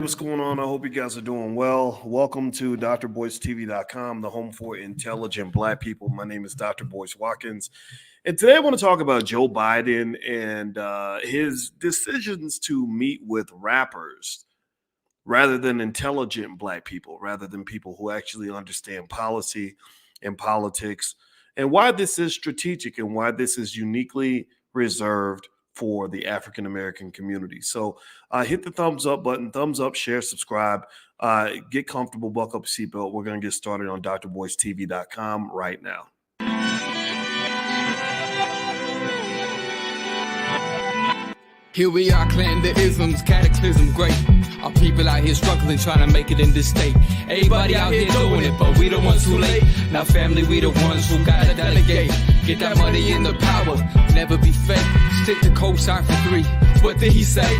What's going on? I hope you guys are doing well. Welcome to drboycetv.com, the home for intelligent Black people. My name is Dr. Boyce Watkins. And today I want to talk about Joe Biden and his decisions to meet with rappers rather than intelligent Black people, rather than people who actually understand policy and politics, and why this is strategic and why this is uniquely reserved for the African American community. So hit the thumbs up button, thumbs up, share, subscribe, get comfortable, buckle up your seatbelt. We're going to get started on drboycetv.com right now. Here we are, clan the isms, cataclysm great. Our people out here struggling, trying to make it in this state. Everybody out here doing it, but we the ones too late. Now family, we the ones who gotta delegate. Get that money in the power, never be fake. Stick to co-sign for 3. What did he say?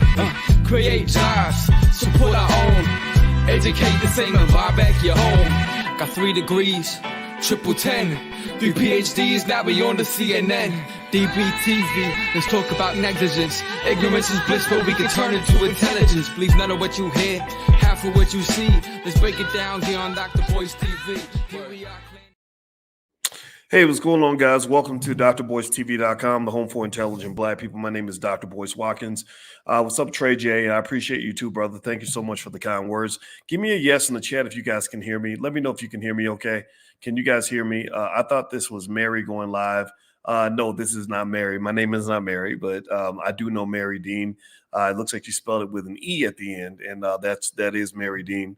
Create jobs, support our own. Educate the same and buy back your home. Got 3 degrees, triple 10. 3 PhDs, now we on the CNN. DBTV, let's talk about negligence. Ignorance is bliss, but we can turn it to intelligence. Believe none of what you hear, half of what you see. Let's break it down here on Dr. Boyce TV. Here we are. Hey, what's going on, guys? Welcome to drboycetv.com, the home for intelligent Black people. My name is Dr. Boyce Watkins. What's up, Trey J? I appreciate you too, brother. Thank you so much for the kind words. Give me a yes in the chat if you guys can hear me. Let me know if you can hear me okay. Can you guys hear me? I thought this was Mary going live. No, this is not Mary. My name is not Mary, but I do know Mary Dean. It looks like you spelled it with an E at the end, and that is Mary Dean.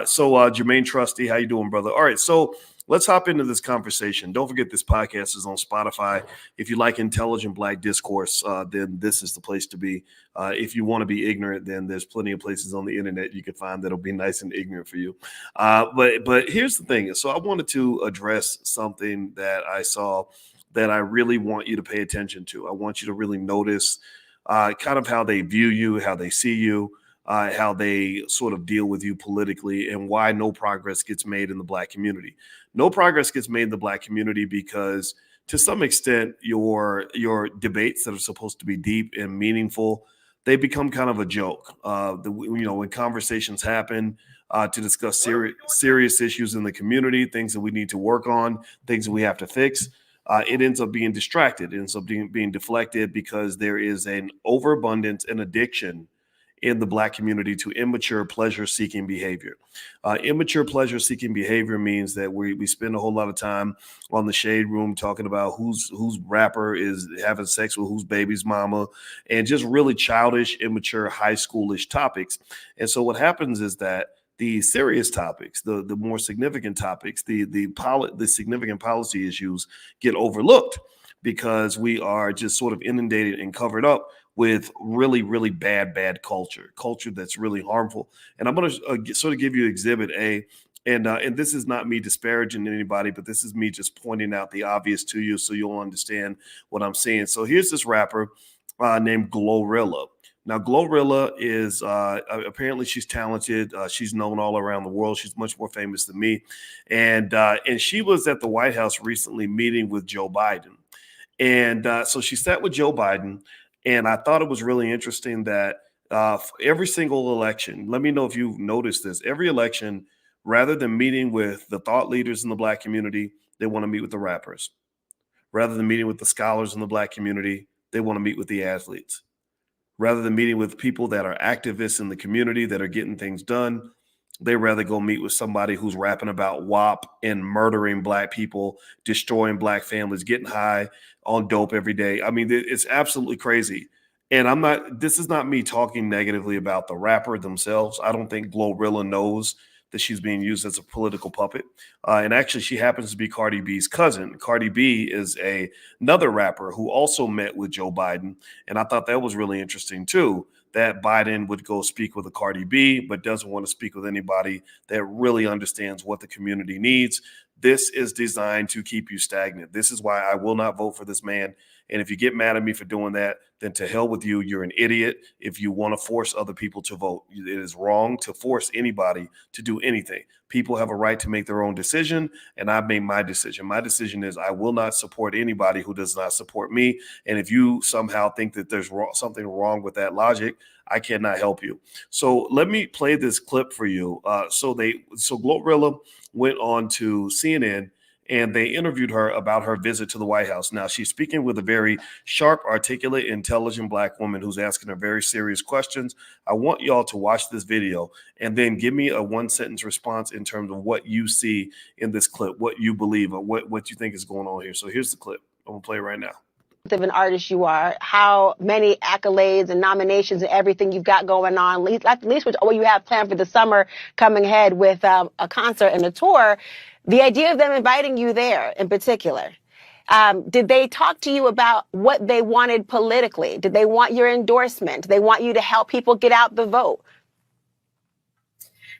So Jermaine Trusty, how you doing, brother? All right, so let's hop into this conversation. Don't forget this podcast is on Spotify. If you like intelligent Black discourse, then this is the place to be. If you want to be ignorant, then there's plenty of places on the internet you can find that'll be nice and ignorant for you. But here's the thing. So I wanted to address something that I saw that I really want you to pay attention to. I want you to really notice kind of how they view you, how they see you, how they sort of deal with you politically, and why no progress gets made in the Black community. No progress gets made in the Black community because to some extent your debates that are supposed to be deep and meaningful, they become kind of a joke. When conversations happen to discuss serious issues in the community, things that we need to work on, things that we have to fix, it ends up being distracted. It ends up being deflected because there is an overabundance and addiction in the Black community to immature pleasure-seeking behavior. Immature pleasure-seeking behavior means that we spend a whole lot of time on the shade room talking about whose rapper is having sex with whose baby's mama, and just really childish, immature, high schoolish topics. And so what happens is that the serious topics, the more significant topics, the significant policy issues get overlooked because we are just sort of inundated and covered up with really, really bad culture that's really harmful. And I'm going to sort of give you Exhibit A. And this is not me disparaging anybody, but this is me just pointing out the obvious to you so you'll understand what I'm saying. So here's this rapper named Glorilla. Now, Glorilla is apparently she's talented. She's known all around the world. She's much more famous than me. And she was at the White House recently meeting with Joe Biden. And so she sat with Joe Biden. And I thought it was really interesting that every single election, let me know if you've noticed this, every election, rather than meeting with the thought leaders in the Black community, they want to meet with the rappers. Rather than meeting with the scholars in the Black community, they want to meet with the athletes. Rather than meeting with people that are activists in the community that are getting things done, they rather go meet with somebody who's rapping about WAP and murdering Black people, destroying Black families, getting high on dope every day. I mean, it's absolutely crazy. And this is not me talking negatively about the rapper themselves. I don't think Glorilla knows that she's being used as a political puppet. And actually, she happens to be Cardi B's cousin. Cardi B is another rapper who also met with Joe Biden. And I thought that was really interesting, too, that Biden would go speak with a Cardi B, but doesn't want to speak with anybody that really understands what the community needs. This is designed to keep you stagnant. This is why I will not vote for this man. And if you get mad at me for doing that, then to hell with you. You're an idiot if you want to force other people to vote. It is wrong to force anybody to do anything. People have a right to make their own decision, and I've made my decision. My decision is I will not support anybody who does not support me. And if you somehow think that there's something wrong with that logic, I cannot help you. So let me play this clip for you. So Glorilla went on to CNN and they interviewed her about her visit to the White House. Now, she's speaking with a very sharp, articulate, intelligent Black woman who's asking her very serious questions. I want y'all to watch this video and then give me a one-sentence response in terms of what you see in this clip, what you believe, or what you think is going on here. So here's the clip. I'm going to play it right now. Of an artist you are, how many accolades and nominations and everything you've got going on, at least with what you have planned for the summer coming ahead with a concert and a tour, the idea of them inviting you there in particular, did they talk to you about what they wanted politically? Did they want your endorsement? Did they want you to help people get out the vote?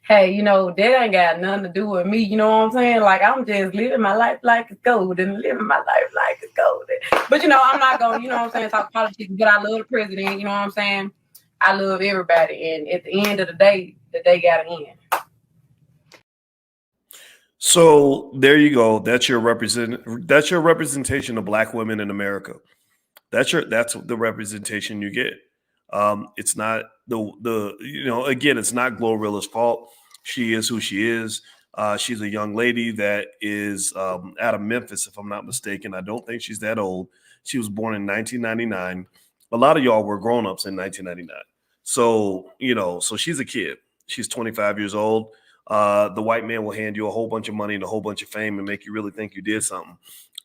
Hey, that ain't got nothing to do with me. You know what I'm saying? Like, I'm just living my life like it's golden, living my life like it's golden. But, I'm not going to, talk politics, but I love the president. You know what I'm saying? I love everybody. And at the end of the day got to end. So there you go. That's your representation of Black women in America. That's the representation you get. It's not again, it's not Glorilla's fault. She is who she is. She's a young lady that is out of Memphis, if I'm not mistaken. I don't think she's that old. She was born in 1999. A lot of y'all were grown-ups in 1999. So, so she's a kid. She's 25 years old. The white man will hand you a whole bunch of money and a whole bunch of fame and make you really think you did something,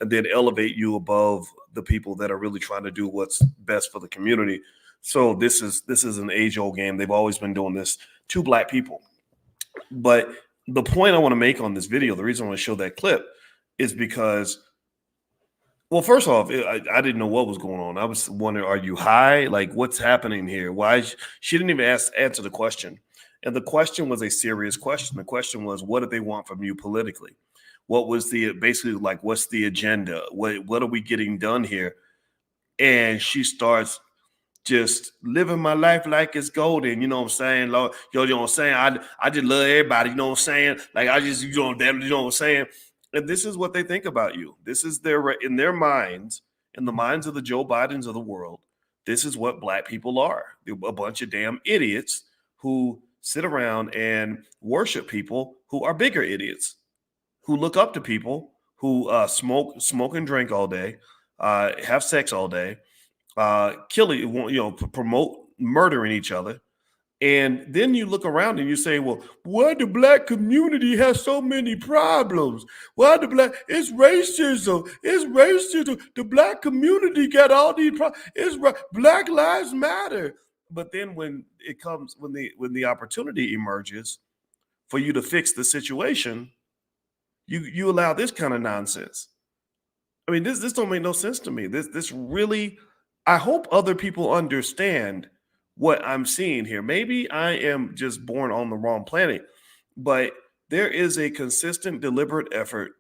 and then elevate you above the people that are really trying to do what's best for the community. So this is an age-old game. They've always been doing this to Black people. But the point I want to make on this video, the reason I want to show that clip, is because, well, first off, I didn't know what was going on. I was wondering, are you high? Like, what's happening here? Why? She didn't even answer the question. And the question was a serious question. The question was, what did they want from you politically? What was what's the agenda? What are we getting done here? And she starts just living my life like it's golden. You know what I'm saying? Lord, you know what I'm saying? I just love everybody. You know what I'm saying? Like, I just, you know what I'm saying? And this is what they think about you. This is in their minds, in the minds of the Joe Bidens of the world. This is what Black people are. They're a bunch of damn idiots who sit around and worship people who are bigger idiots, who look up to people who smoke and drink all day, have sex all day, promote murdering each other. And then you look around and you say, well, why the Black community has so many problems? Why it's racism. It's racism. The Black community got all these problems. Black Lives Matter. But then when the opportunity emerges for you to fix the situation, you allow this kind of nonsense. I mean, this don't make no sense to me. This really, I hope other people understand what I'm seeing here. Maybe I am just born on the wrong planet, but there is a consistent, deliberate effort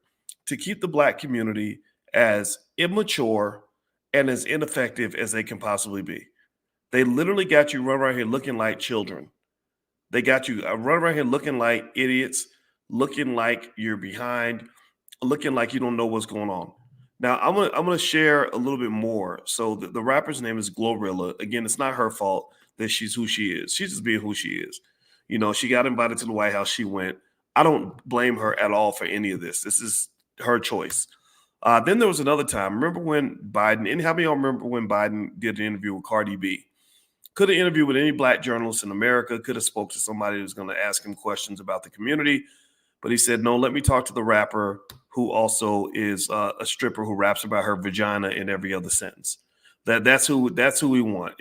to keep the Black community as immature and as ineffective as they can possibly be. They literally got you run around here looking like children. They got you run around here looking like idiots, looking like you're behind, looking like you don't know what's going on. Now, I'm gonna share a little bit more. So the rapper's name is Glorilla. Again, it's not her fault that she's who she is. She's just being who she is. She got invited to the White House. She went. I don't blame her at all for any of this. This is her choice. Then there was another time. Remember when Biden, and how many of y'all remember when Biden did an interview with Cardi B? Could have interviewed with any Black journalist in America, could have spoke to somebody who's going to ask him questions about the community. But he said, no, let me talk to the rapper who also is a stripper who raps about her vagina in every other sentence. That's who we want.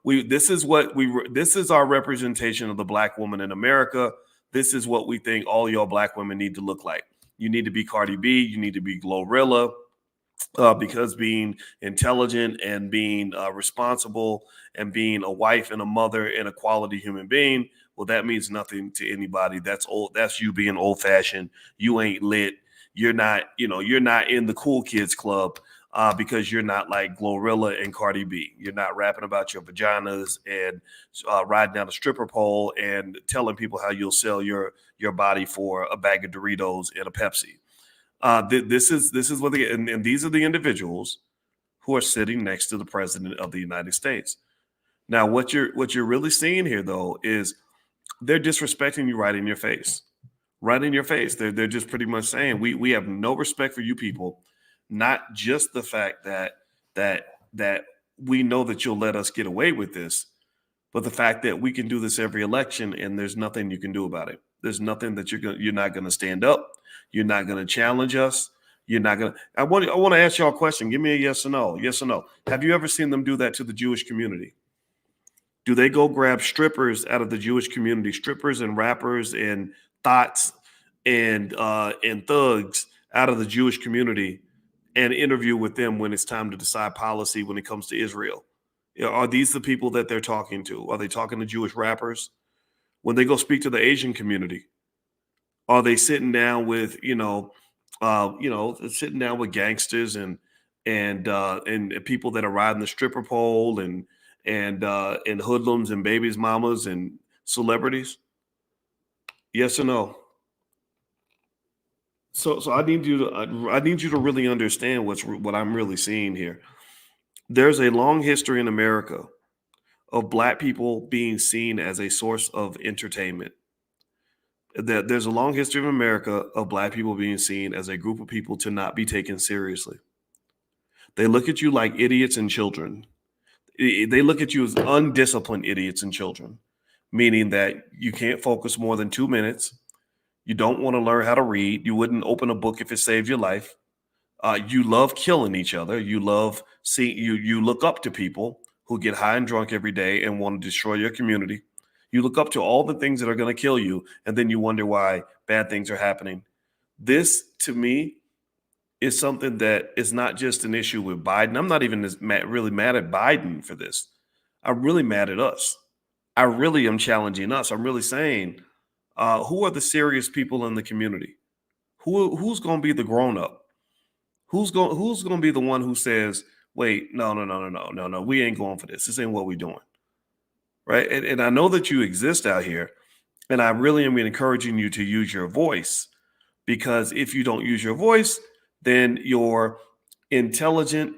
This is our representation of the Black woman in America. This is what we think all y'all Black women need to look like. You need to be Cardi B. You need to be Glorilla. Because being intelligent and being responsible and being a wife and a mother and a quality human being, well, that means nothing to anybody. That's old. That's you being old fashioned. You ain't lit. You're not in the cool kids club. because you're not like Glorilla and Cardi B. You're not rapping about your vaginas and riding down a stripper pole and telling people how you'll sell your body for a bag of Doritos and a Pepsi. This is what and these are the individuals who are sitting next to the president of the United States. Now, what you're really seeing here, though, is they're disrespecting you right in your face. Right in your face. They're just pretty much saying we have no respect for you people. Not just the fact that we know that you'll let us get away with this, but the fact that we can do this every election and there's nothing you can do about it. There's nothing that you're not going to stand up. You're not going to challenge us. You're not going to. I want to ask y'all a question. Give me a yes or no. Yes or no. Have you ever seen them do that to the Jewish community? Do they go grab strippers out of the Jewish community, strippers and rappers and thoughts and thugs out of the Jewish community and interview with them when it's time to decide policy when it comes to Israel? Are these the people that they're talking to? Are they talking to Jewish rappers? When they go speak to the Asian community, are they sitting down with, sitting down with gangsters and people that are riding the stripper pole and hoodlums and babies, mamas and celebrities? Yes or no? So I need you to really understand what I'm really seeing here. There's a long history in America of Black people being seen as a source of entertainment. There's a long history of America of Black people being seen as a group of people to not be taken seriously. They look at you like idiots and children. They look at you as undisciplined idiots and children, meaning that you can't focus more than 2 minutes. You don't want to learn how to read. You wouldn't open a book if it saved your life. You love killing each other. You love you look up to people who get high and drunk every day and want to destroy your community. You look up to all the things that are going to kill you, and then you wonder why bad things are happening. This, to me, is something that is not just an issue with Biden. I'm not even really mad at Biden for this. I'm really mad at us. I really am challenging us. I'm really saying, who are the serious people in the community? Who's going to be the grown-up? Who's going to be the one who says, wait, no, we ain't going for this. This ain't what we're doing. Right? And I know that you exist out here, and I really am encouraging you to use your voice, because if you don't use your voice, then your intelligent,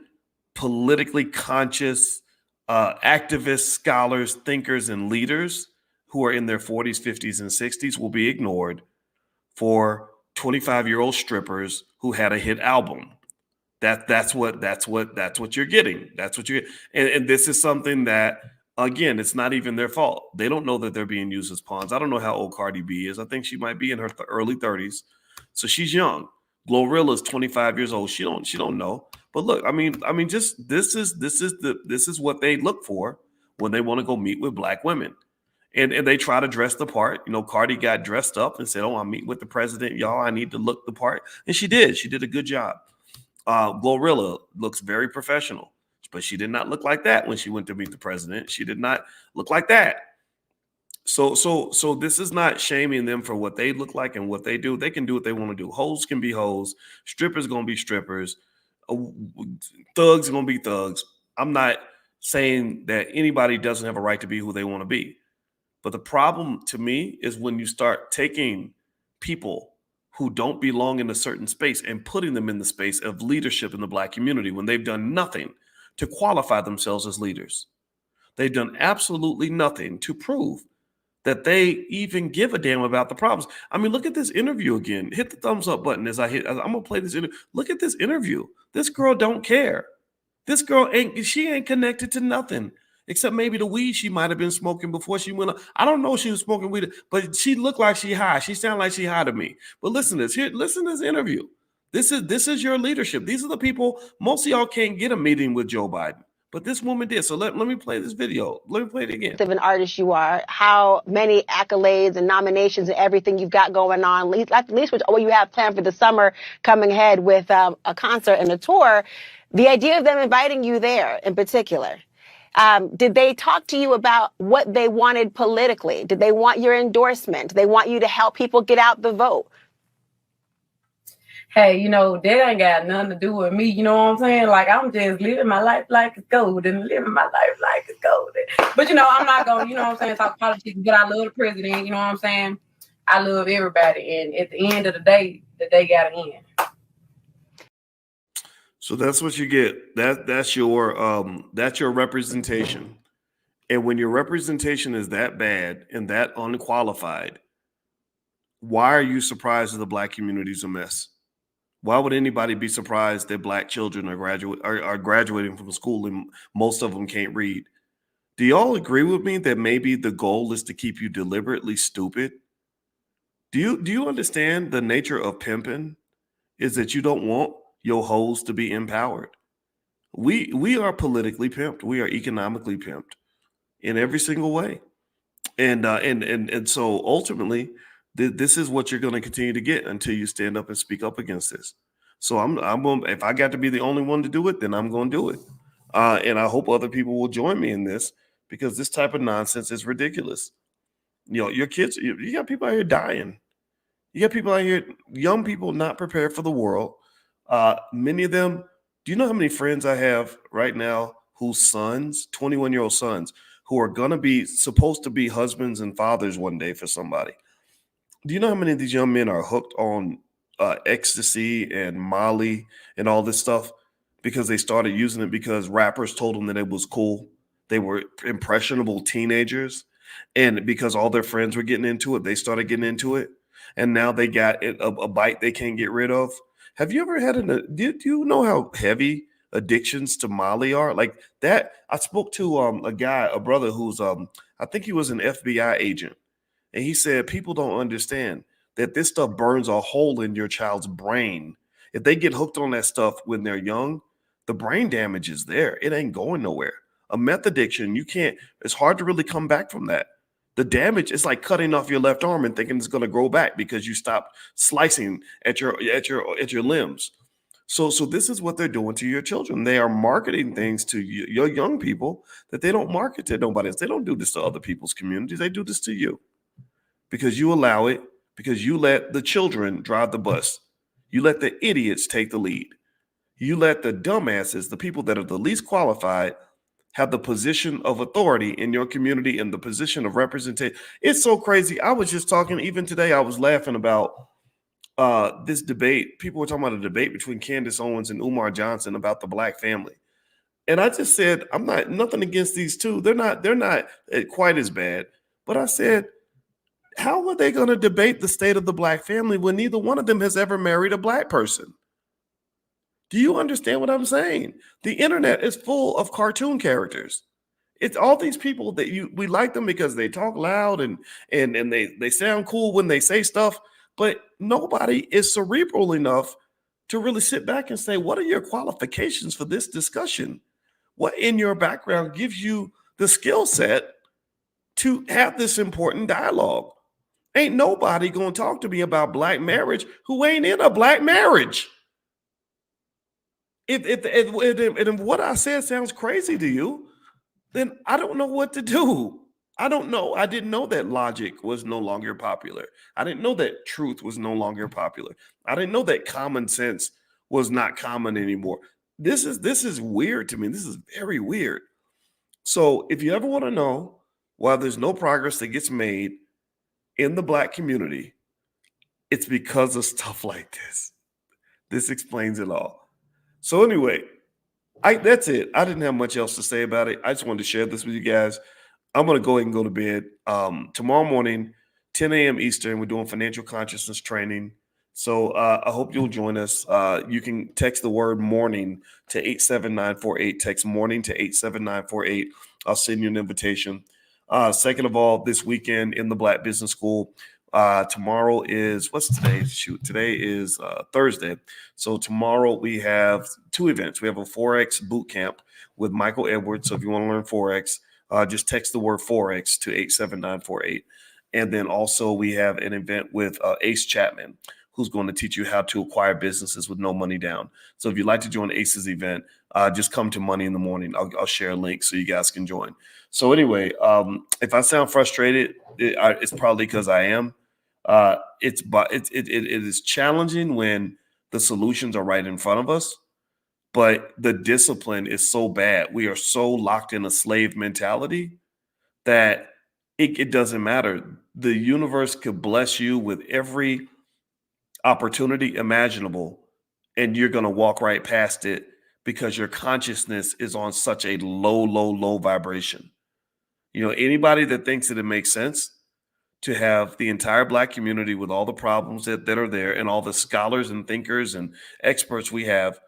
politically conscious activists, scholars, thinkers, and leaders who are in their 40s, 50s, and 60s will be ignored for 25-year-old strippers who had a hit album. That's what you're getting. That's what you're, and this is something that, again, it's not even their fault. They don't know that they're being used as pawns. I don't know how old Cardi B is. I think she might be in her early 30s, so she's young. Glorilla is 25 years old. She don't know. But look, I mean, just this is what they look for when they want to go meet with Black women, and they try to dress the part. Cardi got dressed up and said, "Oh, I'm meeting with the president, y'all. I need to look the part," and she did. She did a good job. Glorilla looks very professional, but she did not look like that when she went to meet the president. She did not look like that. So this is not shaming them for what they look like and what they do. They can do what they want to do. Hoes can be hoes. Strippers gonna be strippers. Thugs gonna be thugs. I'm not saying that anybody doesn't have a right to be who they want to be. But the problem to me is when you start taking people who don't belong in a certain space and putting them in the space of leadership in the Black community when they've done nothing to qualify themselves as leaders. They've done absolutely nothing to prove that they even give a damn about the problems. I mean, look at this interview again. Hit the thumbs up button as I'm gonna play this interview. Look at this interview. This girl don't care. This girl ain't connected to nothing except maybe the weed she might have been smoking before she went up. I don't know if she was smoking weed, but she looked like she high. She sounded like she high to me. But listen to this. Listen to this interview. This is your leadership. These are the people. Most of y'all can't get a meeting with Joe Biden, but this woman did. So let me play this video. Let me play it again. Of an artist you are, how many accolades and nominations and everything you've got going on, at least with what you have planned for the summer coming ahead with a concert and a tour. The idea of them inviting you there in particular, did they talk to you about what they wanted politically? Did they want your endorsement? Did they want you to help people get out the vote? hey, you know, that ain't got nothing to do with me. You know what I'm saying? Like, I'm just living my life like it's golden, living my life like it's golden. But, you know, I'm not going to, you know what I'm saying, talk politics, but I love the president. You know what I'm saying? I love everybody. And at the end of the day got to end. So that's what you get. That's your representation. And when your representation is that bad and that unqualified, why are you surprised that the Black community is a mess? Why would anybody be surprised that Black children are graduating from school and most of them can't read? Do y'all agree with me that maybe the goal is to keep you deliberately stupid? Do you understand the nature of pimping? Is that you don't want your hoes to be empowered. We are politically pimped. We are economically pimped in every single way. And so ultimately, this is what you're going to continue to get until you stand up and speak up against this. So I'm going. If I got to be the only one to do it, then I'm going to do it. And I hope other people will join me in this because this type of nonsense is ridiculous. You know, your kids. You got people out here dying. You got people out here, young people not prepared for the world. Many of them. Do you know how many friends I have right now whose sons, 21-year-old sons, who are going to be supposed to be husbands and fathers one day for somebody? Do you know how many of these young men are hooked on ecstasy and Molly and all this stuff because they started using it because rappers told them that it was cool? They were impressionable teenagers. And because all their friends were getting into it, they started getting into it. And now they got a bite they can't get rid of. Have you ever had do you know how heavy addictions to Molly are? Like that, I spoke to a brother who's I think he was an FBI agent. And he said people don't understand that this stuff burns a hole in your child's brain. If they get hooked on that stuff when they're young, the brain damage is there. It ain't going nowhere. A meth addiction, it's hard to really come back from that. The damage is like cutting off your left arm and thinking it's going to grow back because you stopped slicing at your limbs. So this is what they're doing to your children. They are marketing things to your young people that they don't market to nobody else. They don't do this to other people's communities. They do this to you because you allow it, because you let the children drive the bus. You let the idiots take the lead. You let the dumbasses, the people that are the least qualified, have the position of authority in your community and the position of representation. It's so crazy. I was just talking, even today, I was laughing about this debate. People were talking about a debate between Candace Owens and Umar Johnson about the Black family. And I just said, I'm not nothing against these two. They're not quite as bad. But I said, how are they going to debate the state of the Black family when neither one of them has ever married a Black person? Do you understand what I'm saying? The internet is full of cartoon characters. It's all these people that we like them because they talk loud and they sound cool when they say stuff, but nobody is cerebral enough to really sit back and say, what are your qualifications for this discussion? What in your background gives you the skill set to have this important dialogue? Ain't nobody going to talk to me about Black marriage who ain't in a Black marriage. If what I said sounds crazy to you, then I don't know what to do. I don't know. I didn't know that logic was no longer popular. I didn't know that truth was no longer popular. I didn't know that common sense was not common anymore. This is weird to me. This is very weird. So if you ever want to know why there's no progress that gets made in the Black community, it's because of stuff like this. This explains it all. So anyway, that's it. I didn't have much else to say about it. I just wanted to share this with you guys. I'm going to go ahead and go to bed. Tomorrow morning, 10 a.m. Eastern, we're doing financial consciousness training. So I hope you'll join us. You can text the word morning to 87948. Text morning to 87948. I'll send you an invitation. Second of all, this weekend in the Black Business School, tomorrow is, what's today? Shoot, today is Thursday. So tomorrow we have two events. We have a Forex boot camp with Michael Edwards. So if you want to learn Forex, just text the word Forex to 87948. And then also we have an event with Ace Chapman, who's going to teach you how to acquire businesses with no money down. So if you'd like to join Ace's event, just come to Money in the Morning. I'll share a link so you guys can join. So anyway, if I sound frustrated, it's probably because I am. It is challenging when The solutions are right in front of us, but the discipline is so bad. We are so locked in a slave mentality that it doesn't matter. The universe could bless you with every opportunity imaginable, and you're going to walk right past it because your consciousness is on such a low vibration. Anybody that thinks that it makes sense to have the entire Black community with all the problems that are there and all the scholars and thinkers and experts we have,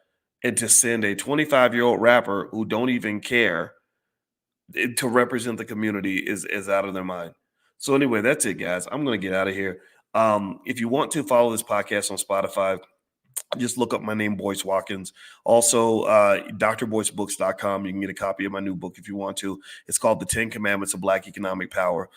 and to send a 25-year-old rapper who don't even care to represent the community is out of their mind. So anyway, that's it, guys. I'm going to get out of here. If you want to follow this podcast on Spotify, just look up my name, Boyce Watkins. Also, drboycebooks.com. You can get a copy of my new book if you want to. It's called The 10 Commandments of Black Economic Power.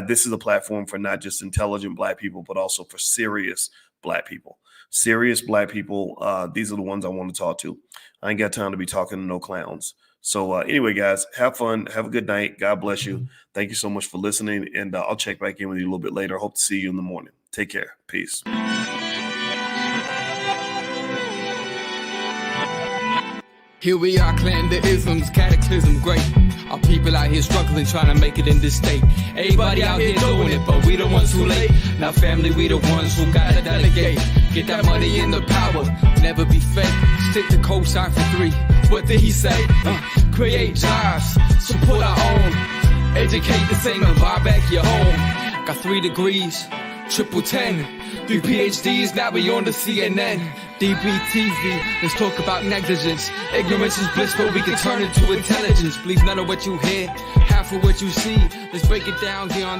This is a platform for not just intelligent Black people, but also for serious Black people. Serious Black people, these are the ones I want to talk to. I ain't got time to be talking to no clowns. So anyway, guys, have fun. Have a good night. God bless you. Thank you so much for listening. And I'll check back in with you a little bit later. Hope to see you in the morning. Take care. Peace. Here we are, clan the isms, cataclysm great. Our people out here struggling, trying to make it in this state. Everybody out here doing it, but we the ones who late. Now family, we the ones who gotta delegate. Get that money in the power, never be fake. Stick to cosign for 3. What did he say? Create jobs, support our own. Educate the same and buy back your home. Got 3 degrees, triple 10. 3 PhDs, now we on the CNN. DBTV, let's talk about negligence. Ignorance is bliss, but we can turn it to intelligence. Believe none of what you hear, half of what you see. Let's break it down beyond